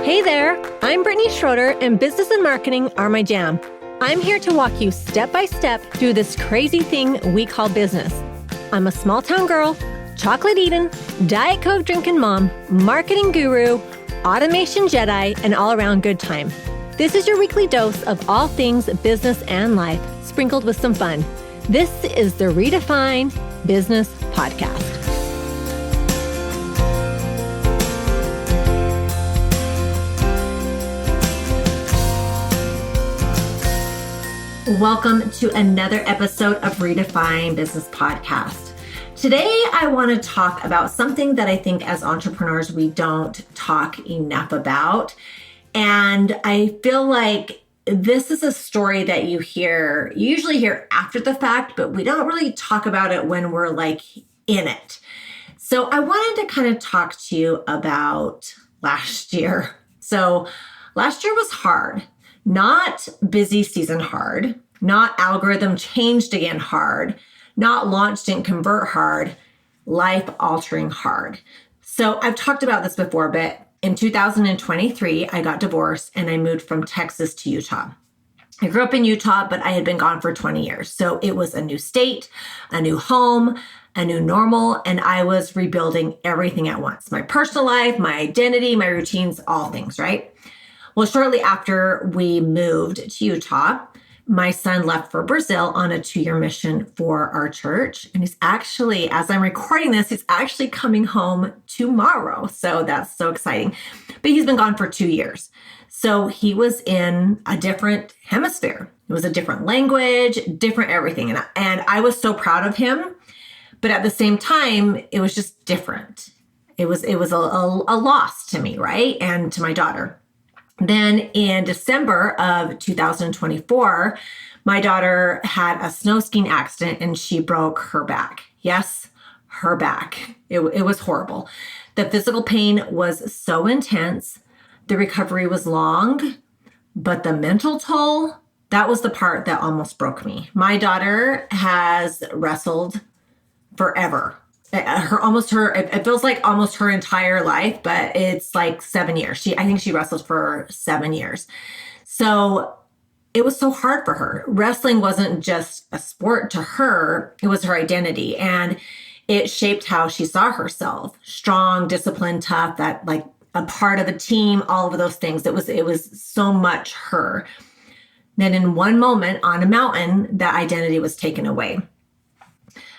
Hey there, I'm Brittni Schroeder, and business and marketing are my jam. I'm here to walk you step by step through this crazy thing we call business. I'm a small town girl, chocolate eating, Diet Coke drinking mom, marketing guru, automation Jedi, and all around good time. This is your weekly dose of all things business and life, sprinkled with some fun. This is the Redefine Business Podcast. Welcome to another episode of Redefine Business Podcast. Today, I want to talk about something that I think as entrepreneurs, we don't talk enough about. And I feel like this is a story that you usually hear after the fact, but we don't really talk about it when we're like in it. So I wanted to kind of talk to you about last year. So last year was hard. Not busy season hard, not algorithm changed again hard, not launch didn't convert hard, life altering hard. So I've talked about this before, but in 2023, I got divorced and I moved from Texas to Utah. I grew up in Utah, but I had been gone for 20 years. So it was a new state, a new home, a new normal, and I was rebuilding everything at once. My personal life, my identity, my routines, all things, right? Well, shortly after we moved to Utah, my son left for Brazil on a 2-year mission for our church. And he's actually, as I'm recording this, he's actually coming home tomorrow. So that's so exciting. But he's been gone for 2 years. So he was in a different hemisphere. It was a different language, different everything. And I was so proud of him. But at the same time, it was just different. It was a loss to me, right? And to my daughter. Then in December of 2024, my daughter had a snow skiing accident and she broke her back. Yes, her back. It was horrible. The physical pain was so intense. The recovery was long, but the mental toll, that was the part that almost broke me. My daughter has wrestled forever. It feels like almost her entire life, but it's like 7 years. I think she wrestled for 7 years. So it was so hard for her. Wrestling wasn't just a sport to her, it was her identity. And it shaped how she saw herself. Strong, disciplined, tough, that like a part of a team, all of those things. It was so much her. Then in one moment on a mountain, that identity was taken away.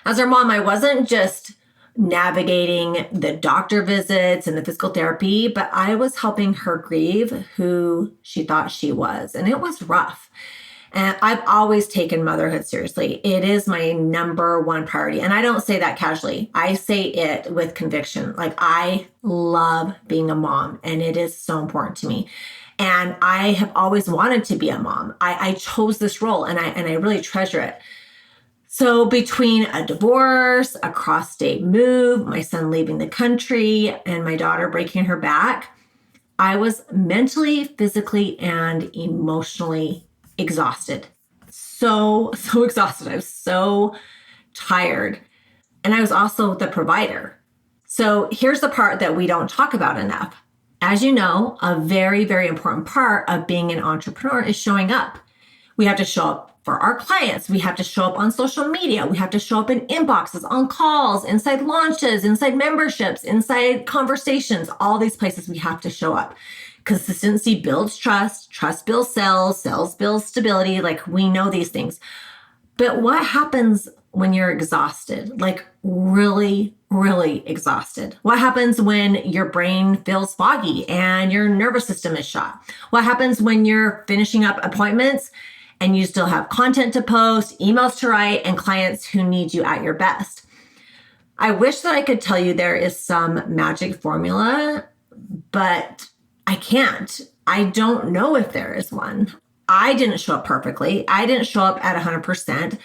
As her mom, I wasn't just navigating the doctor visits and the physical therapy, but I was helping her grieve who she thought she was. And it was rough. And I've always taken motherhood seriously. It is my number one priority. And I don't say that casually. I say it with conviction. Like, I love being a mom and it is so important to me. And I have always wanted to be a mom. I chose this role and I really treasure it. So between a divorce, a cross-state move, my son leaving the country, and my daughter breaking her back, I was mentally, physically, and emotionally exhausted. So exhausted. I was so tired. And I was also the provider. So here's the part that we don't talk about enough. As you know, a very, very important part of being an entrepreneur is showing up. We have to show up for our clients. We have to show up on social media. We have to show up in inboxes, on calls, inside launches, inside memberships, inside conversations, all these places we have to show up. Consistency builds trust, trust builds sales, sales builds stability. Like, we know these things. But what happens when you're exhausted? Like, really, really exhausted? What happens when your brain feels foggy and your nervous system is shot? What happens when you're finishing up appointments and you still have content to post, emails to write, and clients who need you at your best? I wish that I could tell you there is some magic formula, but I can't. I don't know if there is one. I didn't show up perfectly. I didn't show up at 100%.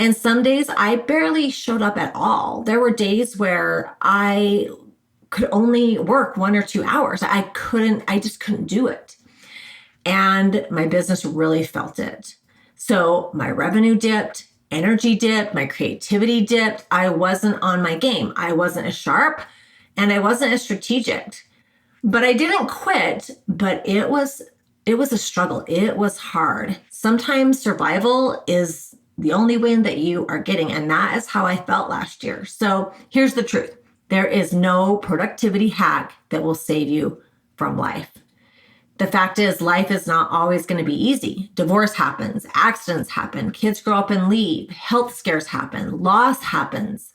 And some days I barely showed up at all. There were days where I could only work 1 or 2 hours. I just couldn't do it. And my business really felt it. So my revenue dipped, energy dipped, my creativity dipped. I wasn't on my game. I wasn't as sharp and I wasn't as strategic. But I didn't quit, but it was a struggle. It was hard. Sometimes survival is the only win that you are getting. And that is how I felt last year. So here's the truth. There is no productivity hack that will save you from life. The fact is, life is not always going to be easy. Divorce happens, accidents happen, kids grow up and leave, health scares happen, loss happens.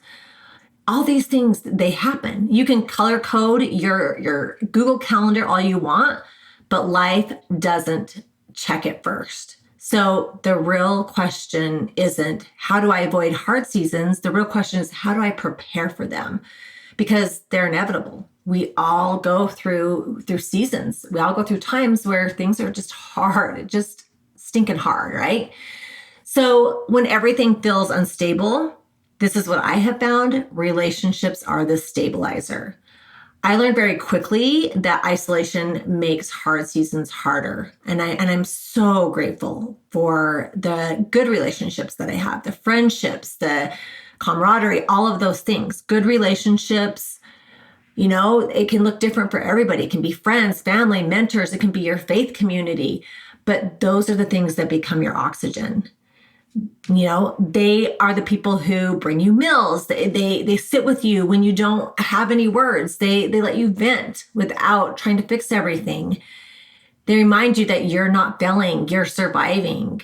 All these things, they happen. You can color code your Google Calendar all you want, but life doesn't check it first. So the real question isn't, how do I avoid hard seasons? The real question is, how do I prepare for them? Because they're inevitable. We all go through seasons. We all go through times where things are just hard, just stinking hard, right? So when everything feels unstable, this is what I have found. Relationships are the stabilizer. I learned very quickly that isolation makes hard seasons harder. And I'm so grateful for the good relationships that I have, the friendships, the camaraderie, all of those things. Good relationships, it can look different for everybody. It can be friends, family, mentors. It can be your faith community. But those are the things that become your oxygen. They are the people who bring you meals. They sit with you when you don't have any words. They let you vent without trying to fix everything. They remind you that you're not failing, you're surviving.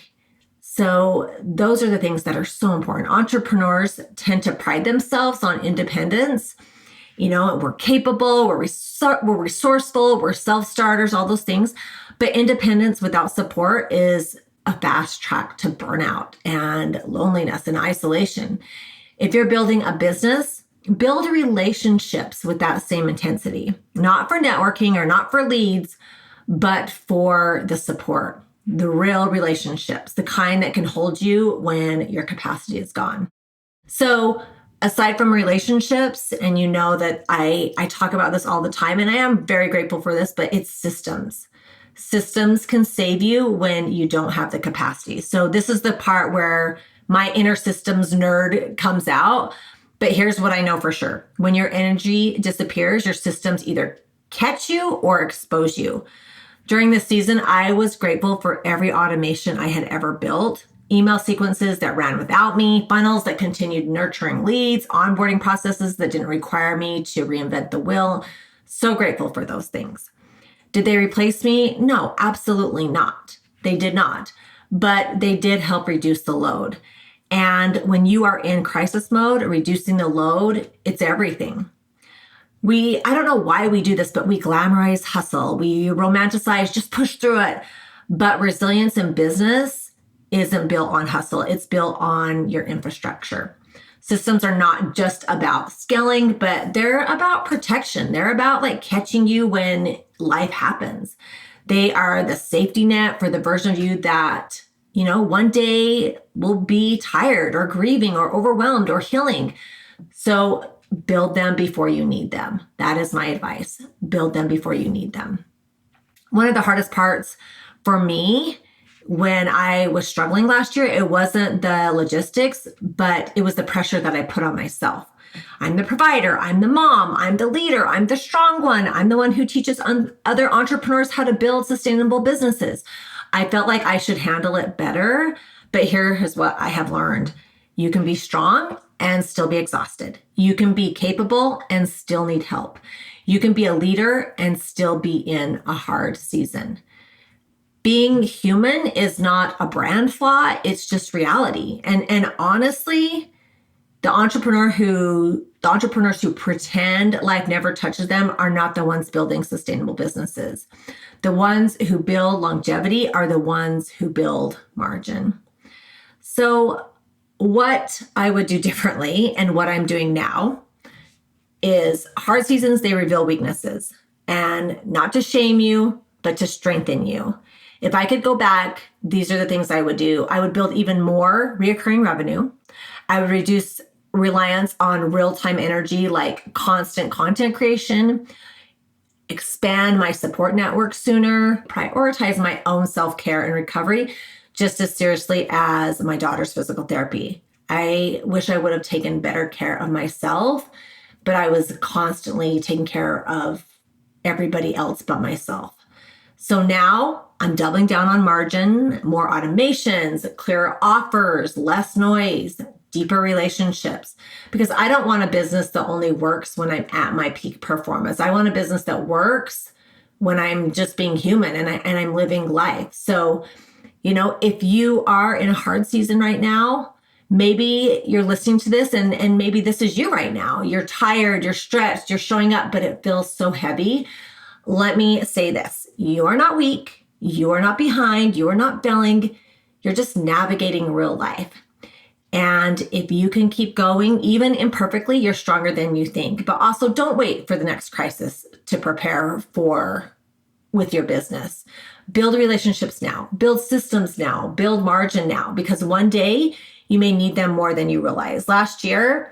So those are the things that are so important. Entrepreneurs tend to pride themselves on independence. We're capable, we're resourceful, we're self-starters, all those things. But independence without support is a fast track to burnout and loneliness and isolation. If you're building a business, build relationships with that same intensity, not for networking or not for leads, but for the support, the real relationships, the kind that can hold you when your capacity is gone. So aside from relationships, and that I talk about this all the time, and I am very grateful for this, but it's systems. Systems can save you when you don't have the capacity. So this is the part where my inner systems nerd comes out. But here's what I know for sure. When your energy disappears, your systems either catch you or expose you. During this season, I was grateful for every automation I had ever built. Email sequences that ran without me, funnels that continued nurturing leads, onboarding processes that didn't require me to reinvent the wheel. So grateful for those things. Did they replace me? No, absolutely not. They did not, but they did help reduce the load. And when you are in crisis mode, reducing the load, it's everything. I don't know why we do this, but we glamorize hustle. We romanticize, just push through it. But resilience in business isn't built on hustle. It's built on your infrastructure. Systems are not just about scaling, but they're about protection. They're about catching you when life happens. They are the safety net for the version of you that, one day will be tired or grieving or overwhelmed or healing. So build them before you need them. That is my advice. Build them before you need them. One of the hardest parts for me when I was struggling last year, it wasn't the logistics, but it was the pressure that I put on myself. I'm the provider, I'm the mom, I'm the leader, I'm the strong one, I'm the one who teaches other entrepreneurs how to build sustainable businesses. I felt like I should handle it better, but here's what I have learned. You can be strong and still be exhausted. You can be capable and still need help. You can be a leader and still be in a hard season. Being human is not a brand flaw, it's just reality. And honestly, the entrepreneurs who pretend life never touches them are not the ones building sustainable businesses. The ones who build longevity are the ones who build margin. So what I would do differently and what I'm doing now is hard seasons, they reveal weaknesses, and not to shame you, but to strengthen you. If I could go back, these are the things I would do. I would build even more reoccurring revenue. I would reduce reliance on real-time energy like constant content creation, expand my support network sooner, prioritize my own self-care and recovery just as seriously as my daughter's physical therapy. I wish I would have taken better care of myself, but I was constantly taking care of everybody else but myself. So now I'm doubling down on margin, more automations, clearer offers, less noise, deeper relationships, because I don't want a business that only works when I'm at my peak performance. I want a business that works when I'm just being human and I'm living life. So, if you are in a hard season right now, maybe you're listening to this and maybe this is you right now. You're tired, you're stressed, you're showing up, but it feels so heavy. Let me say this. You are not weak. You are not behind. You are not failing. You're just navigating real life. And if you can keep going, even imperfectly, you're stronger than you think. But also don't wait for the next crisis to prepare with your business. Build relationships now, build systems now, build margin now, because one day you may need them more than you realize. Last year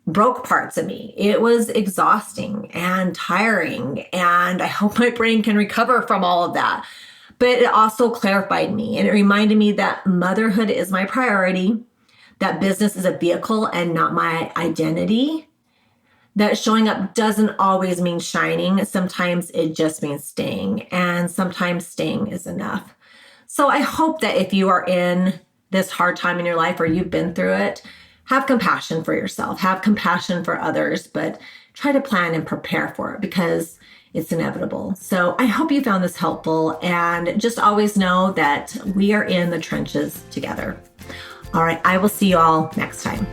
broke parts of me. It was exhausting and tiring, and I hope my brain can recover from all of that. But it also clarified me, and it reminded me that motherhood is my priority, that business is a vehicle and not my identity, that showing up doesn't always mean shining. Sometimes it just means staying, and sometimes staying is enough. So I hope that if you are in this hard time in your life or you've been through it, have compassion for yourself, have compassion for others, but try to plan and prepare for it because it's inevitable. So I hope you found this helpful, and just always know that we are in the trenches together. All right, I will see you all next time.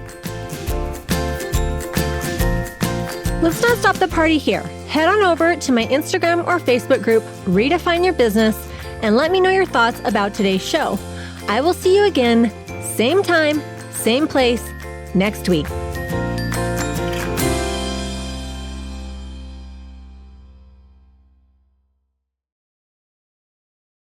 Let's not stop the party here. Head on over to my Instagram or Facebook group, Redefine Your Business, and let me know your thoughts about today's show. I will see you again, same time, same place, next week.